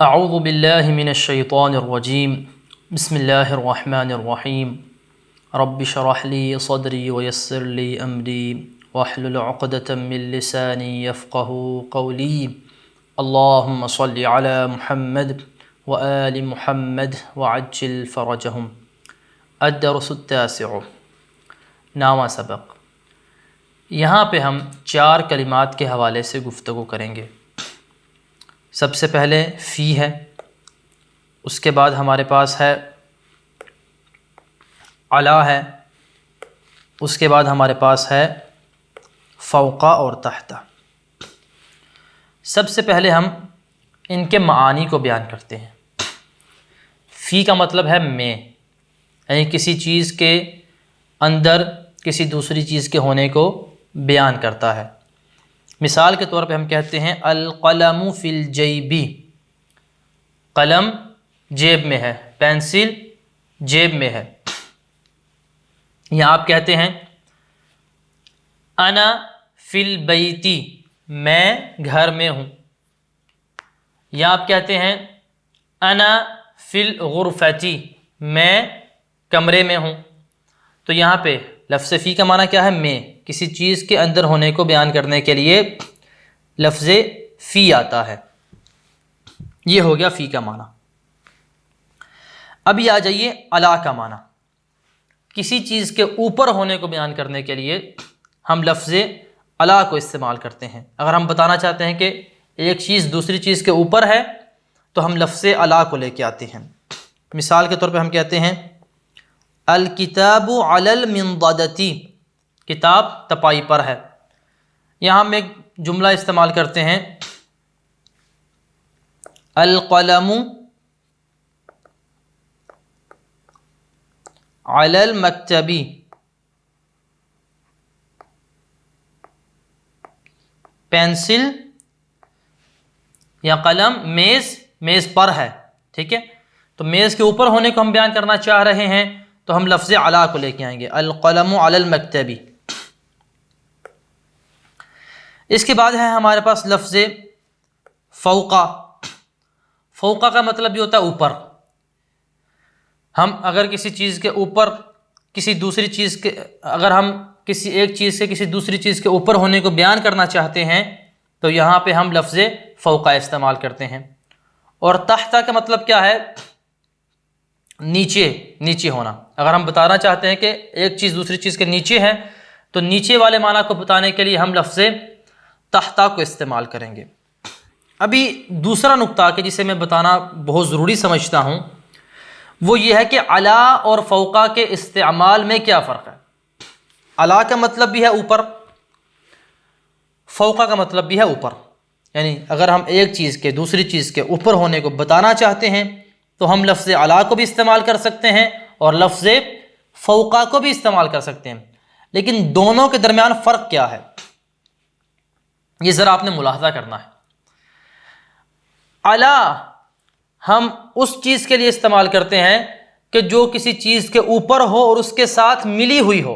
اعوذ باللہ من الشیطان الرجیم بسم اللہ الرحمن الرحیم رب اشرح لی صدری ویسر لی امری واحلل عقدۃ من لسانی یفقهوا قولی اللہم صل علی محمد وآل محمد وعجل فرجہم۔ الدرس التاسع، نامہ سبق۔ یہاں پہ ہم 4 کلمات کے حوالے سے گفتگو کریں گے۔ سب سے پہلے فی ہے، اس کے بعد ہمارے پاس ہے علا ہے، اس کے بعد ہمارے پاس ہے فوقا اور تحتا۔ سب سے پہلے ہم ان کے معانی کو بیان کرتے ہیں۔ فی کا مطلب ہے میں، یعنی کسی چیز کے اندر کسی دوسری چیز کے ہونے کو بیان کرتا ہے۔ مثال کے طور پہ ہم کہتے ہیں القلم فی الجیب، قلم جیب میں ہے، پینسل جیب میں ہے۔ یا آپ کہتے ہیں انا فی البیت، میں گھر میں ہوں۔ یا آپ کہتے ہیں انا فی الغرفۃ، میں کمرے میں ہوں۔ تو یہاں پہ لفظ فی کا معنی کیا ہے؟ میں، کسی چیز کے اندر ہونے کو بیان کرنے کے لیے لفظ فی آتا ہے۔ یہ ہو گیا فی کا معنی۔ ابھی آ جائیے علا کا معنی۔ کسی چیز کے اوپر ہونے کو بیان کرنے کے لیے ہم لفظ علا کو استعمال کرتے ہیں۔ اگر ہم بتانا چاہتے ہیں کہ ایک چیز دوسری چیز کے اوپر ہے تو ہم لفظ علا کو لے کے آتے ہیں۔ مثال کے طور پہ ہم کہتے ہیں الکتاب علی المنضدۃ، کتاب تپائی پر ہے۔ یہاں ہم ایک جملہ استعمال کرتے ہیں القلم علی المکتب، پینسل یا قلم میز پر ہے، ٹھیک ہے؟ تو میز کے اوپر ہونے کو ہم بیان کرنا چاہ رہے ہیں تو ہم لفظ علا کو لے کے آئیں گے، القلم علی المکتب۔ اس کے بعد ہے ہمارے پاس لفظ فوقا۔ فوقا کا مطلب یہ ہوتا ہے اوپر۔ ہم اگر کسی چیز کے اوپر کسی دوسری چیز کے، اگر ہم کسی ایک چیز سے کسی دوسری چیز کے اوپر ہونے کو بیان کرنا چاہتے ہیں تو یہاں پہ ہم لفظ فوقا استعمال کرتے ہیں۔ اور تحتا کا مطلب کیا ہے؟ نیچے ہونا۔ اگر ہم بتانا چاہتے ہیں کہ ایک چیز دوسری چیز کے نیچے ہے تو نیچے والے معنی کو بتانے کے لیے ہم لفظ تحتا کو استعمال کریں گے۔ ابھی دوسرا نقطہ کہ جسے میں بتانا بہت ضروری سمجھتا ہوں وہ یہ ہے کہ علا اور فوقا کے استعمال میں کیا فرق ہے۔ علا کا مطلب بھی ہے اوپر، فوقا کا مطلب بھی ہے اوپر۔ یعنی اگر ہم ایک چیز کے دوسری چیز کے اوپر ہونے کو بتانا چاہتے ہیں تو ہم لفظ علا کو بھی استعمال کر سکتے ہیں اور لفظ فوقا کو بھی استعمال کر سکتے ہیں۔ لیکن دونوں کے درمیان فرق کیا ہے یہ ذرا آپ نے ملاحظہ کرنا ہے۔ علا ہم اس چیز کے لیے استعمال کرتے ہیں کہ جو کسی چیز کے اوپر ہو اور اس کے ساتھ ملی ہوئی ہو۔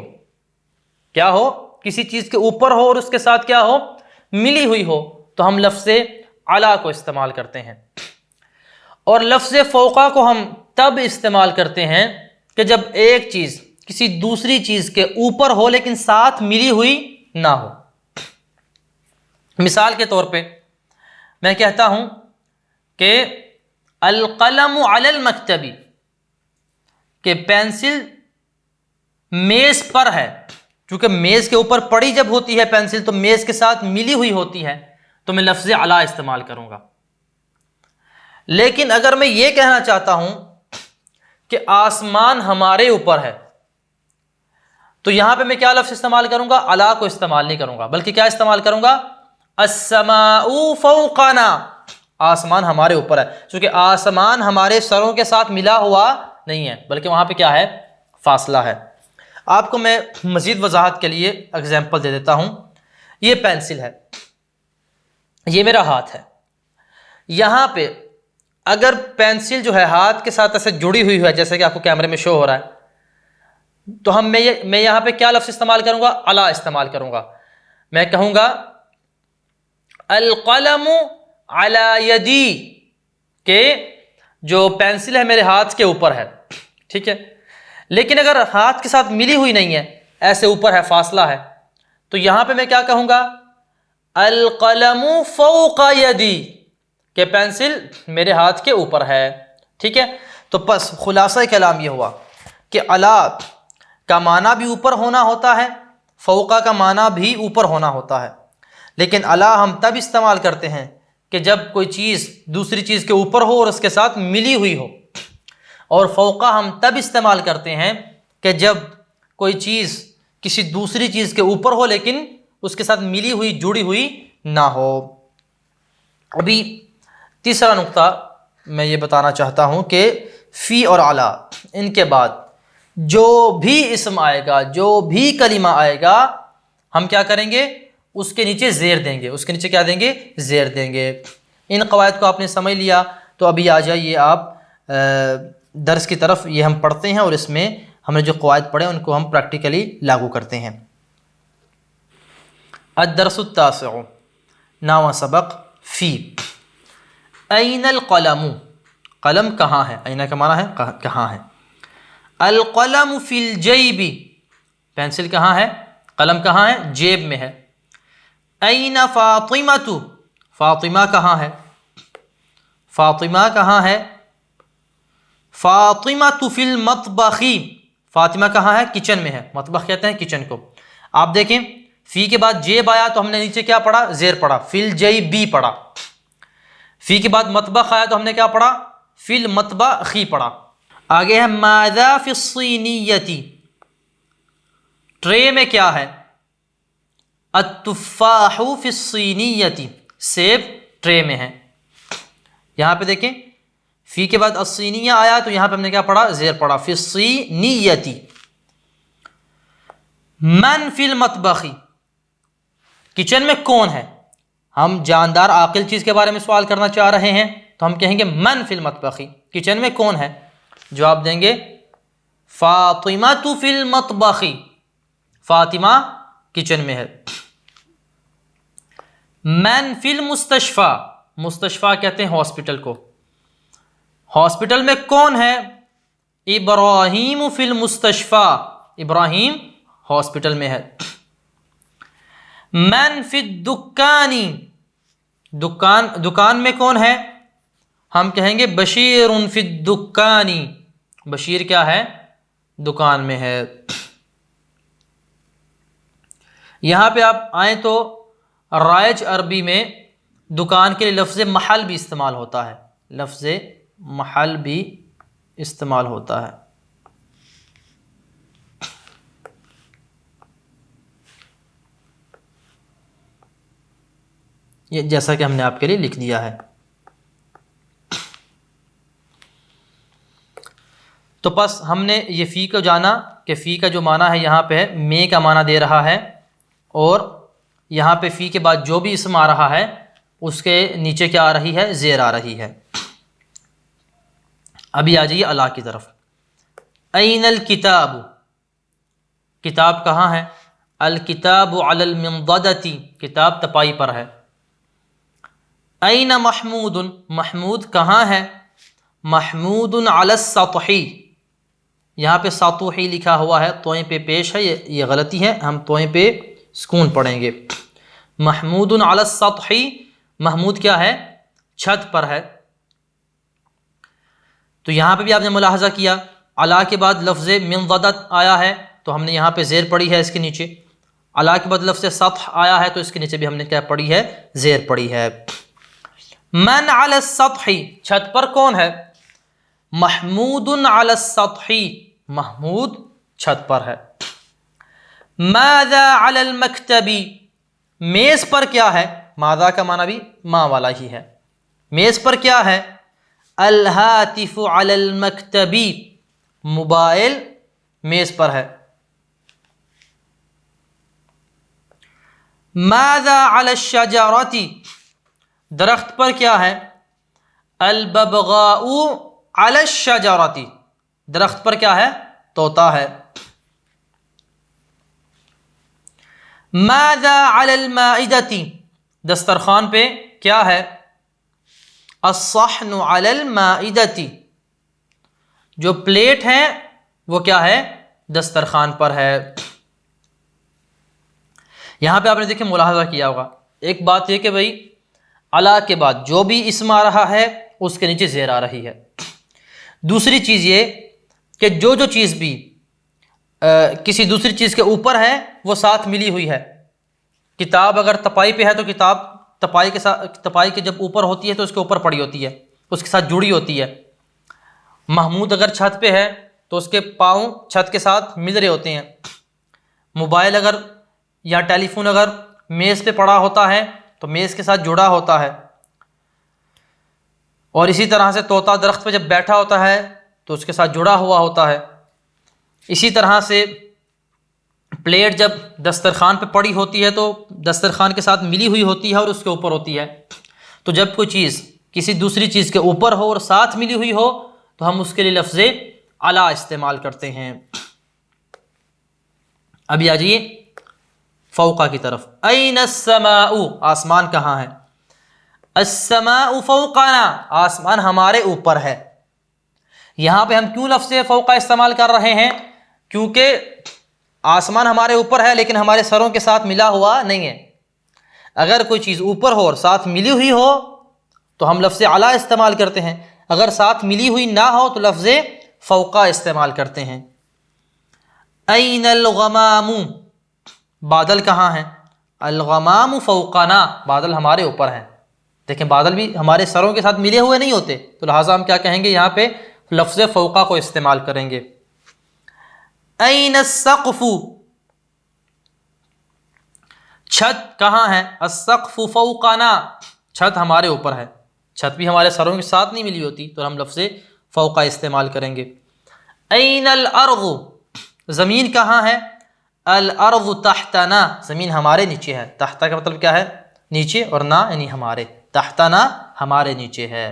کیا ہو؟ کسی چیز کے اوپر ہو اور اس کے ساتھ کیا ہو؟ ملی ہوئی ہو، تو ہم لفظ علا کو استعمال کرتے ہیں۔ اور لفظ فوقا کو ہم تب استعمال کرتے ہیں کہ جب ایک چیز کسی دوسری چیز کے اوپر ہو لیکن ساتھ ملی ہوئی نہ ہو۔ مثال کے طور پہ میں کہتا ہوں کہ القلم علی المکتب، کہ پینسل میز پر ہے۔ چونکہ میز کے اوپر پڑی جب ہوتی ہے پینسل تو میز کے ساتھ ملی ہوئی ہوتی ہے تو میں لفظ علا استعمال کروں گا۔ لیکن اگر میں یہ کہنا چاہتا ہوں کہ آسمان ہمارے اوپر ہے تو یہاں پہ میں کیا لفظ استعمال کروں گا؟ علا کو استعمال نہیں کروں گا، بلکہ کیا استعمال کروں گا؟ السماء فوقنا، آسمان ہمارے اوپر ہے۔ چونکہ آسمان ہمارے سروں کے ساتھ ملا ہوا نہیں ہے بلکہ وہاں پہ کیا ہے؟ فاصلہ ہے۔ آپ کو میں مزید وضاحت کے لیے اگزامپل دے دیتا ہوں۔ یہ پینسل ہے، یہ میرا ہاتھ ہے۔ یہاں پہ اگر پینسل جو ہے ہاتھ کے ساتھ ایسے جڑی ہوئی ہے جیسے کہ آپ کو کیمرے میں شو ہو رہا ہے تو میں یہاں پہ کیا لفظ استعمال کروں گا؟ علا استعمال کروں گا۔ میں کہوں گا القلم علی یدی، کہ جو پینسل ہے میرے ہاتھ کے اوپر ہے، ٹھیک ہے، لیکن اگر ہاتھ کے ساتھ ملی ہوئی نہیں ہے، ایسے اوپر ہے، فاصلہ ہے، تو یہاں پہ میں کیا کہوں گا؟ القلم فوق یدی، کہ پینسل میرے ہاتھ کے اوپر ہے، ٹھیک ہے۔ تو بس خلاصہ کلام یہ ہوا کہ علی کا معنی بھی اوپر ہونا ہوتا ہے، فوقہ کا معنی بھی اوپر ہونا ہوتا ہے، لیکن علی ہم تب استعمال کرتے ہیں کہ جب کوئی چیز دوسری چیز کے اوپر ہو اور اس کے ساتھ ملی ہوئی ہو، اور فوقہ ہم تب استعمال کرتے ہیں کہ جب کوئی چیز کسی دوسری چیز کے اوپر ہو لیکن اس کے ساتھ ملی ہوئی، جڑی ہوئی نہ ہو۔ ابھی تیسرا نقطہ میں یہ بتانا چاہتا ہوں کہ فی اور علی، ان کے بعد جو بھی اسم آئے گا، جو بھی کلمہ آئے گا، ہم کیا کریں گے؟ اس کے نیچے زیر دیں گے، اس کے نیچے کیا دیں گے؟ زیر دیں گے۔ ان قواعد کو آپ نے سمجھ لیا تو ابھی آ جائیے آپ درس کی طرف، یہ ہم پڑھتے ہیں اور اس میں ہم نے جو قواعد پڑھے ان کو ہم پریکٹیکلی لاگو کرتے ہیں۔ الدرس التاسع، نواں سبق، فی۔ این القلم، قلم کہاں ہے؟ این کا معنی ہے کہاں ہے۔ القلم فی الجیب، پینسل کہاں ہے؟ قلم کہاں ہے؟ جیب میں ہے۔ این فاطمۃ، فاطمہ کہاں ہے؟ فاطمہ کہاں ہے؟ فاطمۃ فی المطبخ، فاطمہ کہاں ہے؟ کچن میں ہے، مطبخ کہتے ہیں کچن کو۔ آپ دیکھیں فی کے بعد جیب آیا تو ہم نے نیچے کیا پڑھا؟ زیر پڑھا، فی الجیبی پڑھا۔ فی کے بعد مطبخ آیا تو ہم نے کیا پڑھا؟ فی المطبخی پڑھا۔ آگے ہے ماذا فی الصینیۃ، ٹرے میں کیا ہے؟ التفاح فی الصینیۃ، سیب ٹرے میں ہے۔ یہاں پہ دیکھیں فی کے بعد الصینیہ آیا تو یہاں پہ ہم نے کیا پڑھا؟ زیر پڑھا، فی الصینیۃ۔ من فی المطبخ، کچن میں کون ہے؟ ہم جاندار عاقل چیز کے بارے میں سوال کرنا چاہ رہے ہیں تو ہم کہیں گے من فی المطبخ، کچن میں کون ہے؟ جواب دیں گے فاطمۃ فی المطبخ، فاطمہ کچن میں ہے۔ من فی المستشفی، مستشفی کہتے ہیں ہاسپٹل کو، ہاسپٹل میں کون ہے؟ ابراہیم فی المستشفی، ابراہیم ہاسپٹل میں ہے۔ من فی الدکان، دکان میں کون ہے؟ ہم کہیں گے بشیر فی الدکان، بشیر کیا ہے؟ دکان میں ہے۔ یہاں پہ آپ آئیں تو رائج عربی میں دکان کے لیے لفظ محل بھی استعمال ہوتا ہے، لفظ محل بھی استعمال ہوتا ہے۔ یہ جیسا کہ ہم نے آپ کے لیے لکھ دیا ہے۔ تو بس ہم نے یہ فی کو جانا کہ فی کا جو معنی ہے یہاں پہ میں کا معنی دے رہا ہے، اور یہاں پہ فی کے بعد جو بھی اسم آ رہا ہے اس کے نیچے کیا آ رہی ہے؟ زیر آ رہی ہے۔ ابھی آ جائیے اللہ کی طرف۔ این الکتاب، کتاب کہاں ہے؟ الکتاب علی المنضدۃ، کتاب تپائی پر ہے۔ این محمود، محمود کہاں ہے؟ محمود علی السطح، یہاں پہ سطوحی لکھا ہوا ہے، توئیں پہ پیش ہے، یہ غلطی ہے، ہم توئیں پہ سکون پڑھیں گے۔ محمود علی السطح، محمود کیا ہے؟ چھت پر ہے۔ تو یہاں پہ بھی آپ نے ملاحظہ کیا علی کے بعد لفظ منضدۃ آیا ہے تو ہم نے یہاں پہ زیر پڑھی ہے، اس کے نیچے علی کے بعد لفظ سطح آیا ہے تو اس کے نیچے بھی ہم نے کیا پڑھی ہے؟ زیر پڑھی ہے۔ من علی السطح، چھت پر کون ہے؟ محمود علی السطح، محمود چھت پر ہے۔ ماذا علی المکتب، میز پر کیا ہے؟ ماذا کا معنی بھی ماں والا ہی ہے، میز پر کیا ہے؟ الہاتف علی المکتب، موبائل میز پر ہے۔ ماذا علی الشجرۃ، درخت پر کیا ہے؟ الببغاء علی الشجرۃ، درخت پر کیا ہے؟ طوطا ہے۔ ماذا علی المائدۃ، دسترخوان پہ کیا ہے؟ الصحن علی المائدتی، جو پلیٹ ہے وہ کیا ہے؟ دسترخوان پر ہے۔ یہاں پہ آپ نے دیکھیں ملاحظہ کیا ہوگا، ایک بات یہ کہ بھائی علی کے بعد جو بھی اسم آ رہا ہے اس کے نیچے زیر آ رہی ہے۔ دوسری چیز یہ کہ جو چیز بھی کسی دوسری چیز کے اوپر ہے وہ ساتھ ملی ہوئی ہے۔ کتاب اگر تپائی پہ ہے تو کتاب تپائی کے جب اوپر ہوتی ہے تو اس کے اوپر پڑی ہوتی ہے، اس کے ساتھ جڑی ہوتی ہے۔ محمود اگر چھت پہ ہے تو اس کے پاؤں چھت کے ساتھ مل رہے ہوتے ہیں۔ موبائل اگر یا ٹیلی فون اگر میز پہ پڑا ہوتا ہے تو میز کے ساتھ جڑا ہوتا ہے۔ اور اسی طرح سے طوطا درخت پہ جب بیٹھا ہوتا ہے تو اس کے ساتھ جڑا ہوا ہوتا ہے۔ اسی طرح سے پلیٹ جب دسترخوان پہ پڑی ہوتی ہے تو دسترخوان کے ساتھ ملی ہوئی ہوتی ہے اور اس کے اوپر ہوتی ہے۔ تو جب کوئی چیز کسی دوسری چیز کے اوپر ہو اور ساتھ ملی ہوئی ہو تو ہم اس کے لیے لفظ علی استعمال کرتے ہیں۔ ابھی آ جائیے فوقہ کی طرف۔ این السماء، آسمان کہاں ہے؟ السماء فوقنا، آسمان ہمارے اوپر ہے۔ یہاں پہ ہم کیوں لفظ فوقہ استعمال کر رہے ہیں؟ کیونکہ آسمان ہمارے اوپر ہے لیکن ہمارے سروں کے ساتھ ملا ہوا نہیں ہے۔ اگر کوئی چیز اوپر ہو اور ساتھ ملی ہوئی ہو تو ہم لفظ علی استعمال کرتے ہیں، اگر ساتھ ملی ہوئی نہ ہو تو لفظ فوقہ استعمال کرتے ہیں۔ این الغمام، بادل کہاں ہیں؟ الغمام فوقنا، بادل ہمارے اوپر ہیں۔ دیکھیں بادل بھی ہمارے سروں کے ساتھ ملے ہوئے نہیں ہوتے، تو لہٰذا ہم کیا کہیں گے؟ یہاں پہ لفظ فوقہ کو استعمال کریں گے۔ این السقف، چھت کہاں ہے؟ السقف فوقنا، چھت ہمارے اوپر ہے۔ چھت بھی ہمارے سروں کے ساتھ نہیں ملی ہوتی تو ہم لفظ فوقہ استعمال کریں گے۔ این الارض، زمین کہاں ہے؟ الارض تحتنا، زمین ہمارے نیچے ہے۔ تحت کا مطلب کیا ہے؟ نیچے، اور نا یعنی ہمارے، تحتنا ہمارے نیچے ہے۔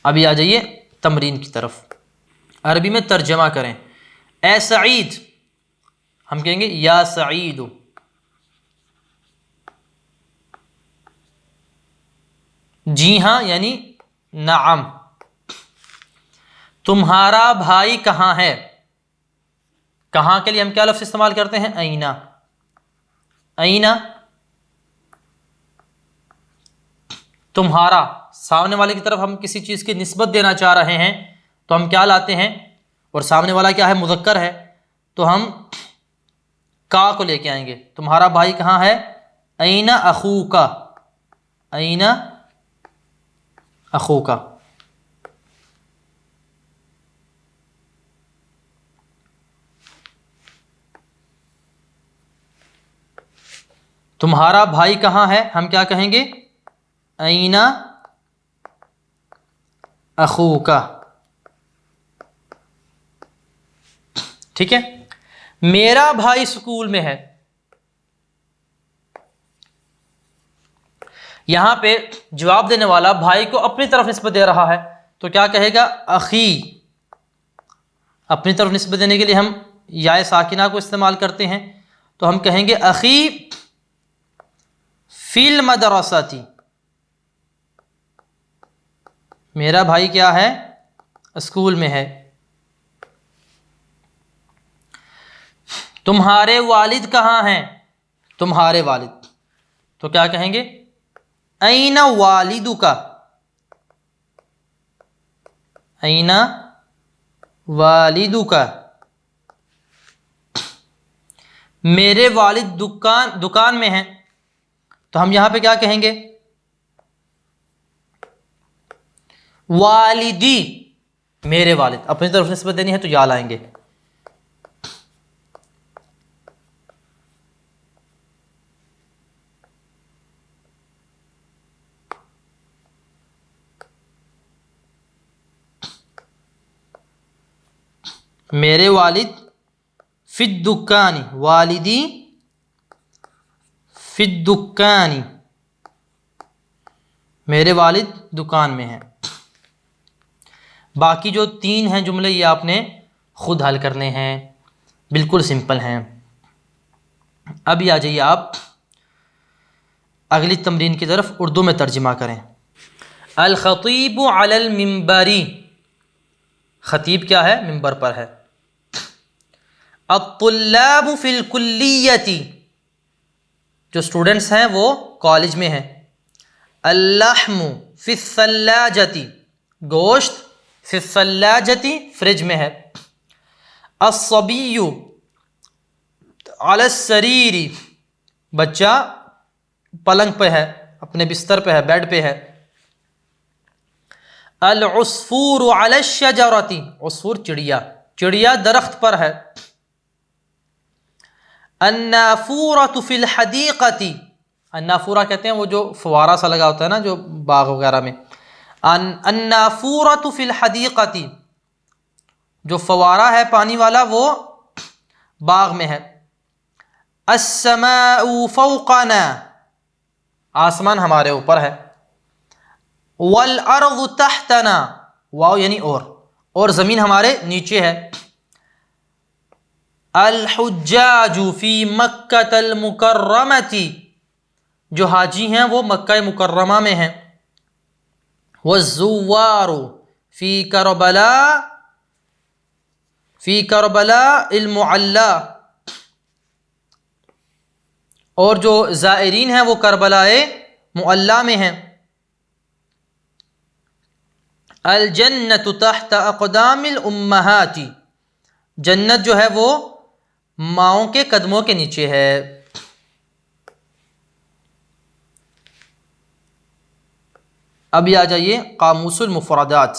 ابھی آ جائیے تمرین کی طرف، عربی میں ترجمہ کریں۔ اے سعید، ہم کہیں گے یا سعید، جی ہاں یعنی نعم۔ تمہارا بھائی کہاں ہے؟ کہاں کے لیے ہم کیا لفظ استعمال کرتے ہیں؟ اینا، اینا۔ تمہارا، سامنے والے کی طرف ہم کسی چیز کی نسبت دینا چاہ رہے ہیں تو ہم کیا لاتے ہیں؟ اور سامنے والا کیا ہے؟ مذکر ہے، تو ہم کا کو لے کے آئیں گے۔ تمہارا بھائی کہاں ہے؟ این اخوک، این اخوک۔ تمہارا بھائی کہاں ہے؟ ہم کیا کہیں گے؟ این اخوک۔ ٹھیک ہے؟ میرا بھائی اسکول میں ہے، یہاں پہ جواب دینے والا بھائی کو اپنی طرف نسبت دے رہا ہے تو کیا کہے گا؟ اخی۔ اپنی طرف نسبت دینے کے لیے ہم یا ساکنہ کو استعمال کرتے ہیں، تو ہم کہیں گے اخی فی المدرسۃ، میرا بھائی کیا ہے؟ اسکول میں ہے۔ تمہارے والد کہاں ہیں؟ تمہارے والد، تو کیا کہیں گے؟ این والدک، این والدک۔ میرے والد دکان میں ہیں، تو ہم یہاں پہ کیا کہیں گے؟ والدی، میرے والد، اپنی طرف نسبت دینی ہے تو یا لائیں گے۔ میرے والد فی الدکان، والدی فی الدکان، میرے والد دکان میں ہیں۔ باقی جو 3 ہیں جملے یہ آپ نے خود حل کرنے ہیں، بالکل سمپل ہیں۔ ابھی آ جائیے آپ اگلی تمرین کی طرف اردو میں ترجمہ کریں. الخطیب علی المنبری، خطیب کیا ہے؟ ممبر پر ہے. الطلاب فی الکلیتی، جو اسٹوڈنٹس ہیں وہ کالج میں ہیں. اللحم فی الثلاجتی، گوشت فی الثلاجتی فریج میں ہے. الصبی علی السریر، بچہ پلنگ پہ ہے، اپنے بستر پہ ہے، بیڈ پہ ہے. العصفور علی الشجرۃ، عصفور چڑیا، چڑیا درخت پر ہے. النافورۃ فی الحدیقۃ، النافورہ کہتے ہیں وہ جو فوارہ سا لگا ہوتا ہے نا جو باغ وغیرہ میں. النافورۃ فی الحدیقۃ، جو فوارہ ہے پانی والا وہ باغ میں ہے. السماء فوقنا، آسمان ہمارے اوپر ہے. والارض تحتنا، واو یعنی اور زمین ہمارے نیچے ہے. الحجاج فی مکۃ المکرمۃ، جو حاجی ہیں وہ مکہ مکرمہ میں ہیں. والزوار فی کربلاء المعلی، اور جو زائرین ہیں وہ کربلاء معلی میں ہیں. الجنۃ تحت اقدام الامہات، جنت جو ہے وہ ماؤں کے قدموں کے نیچے ہے. ابھی آ جائیے قاموس المفردات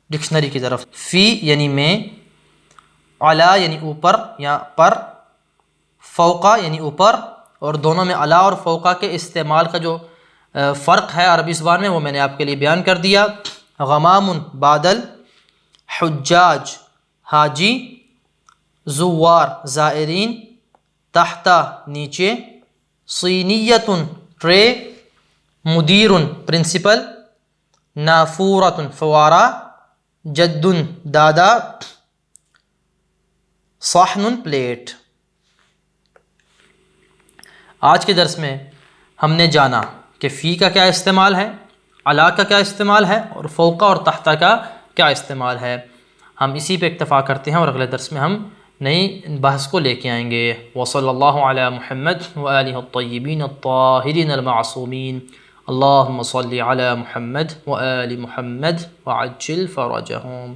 ڈکشنری کی طرف. فی یعنی میں، علا یعنی اوپر یا پر، فوقا یعنی اوپر، اور دونوں میں علا اور فوقا کے استعمال کا جو فرق ہے عربی زبان میں وہ میں نے آپ کے لیے بیان کر دیا. غمام بادل، حجاج حاجی، زوار زائرین، تحتا نیچے، صینیت ٹرے، مدیر پرنسپل، نافورۃ فوارہ، جد دادا، صحن پلیٹ. آج کے درس میں ہم نے جانا کہ فی کا کیا استعمال ہے، علا کا کیا استعمال ہے، اور فوقا اور تحتا کا کیا استعمال ہے. ہم اسی پہ اکتفا کرتے ہیں اور اگلے درس میں ہم نئی بحث کو لے کے آئیں گے. وصلی اللہ علی محمد وآلہ الطیبین الطاہرین المعصومین. اللہم صلی علی محمد وآل محمد وعجل فرجہم.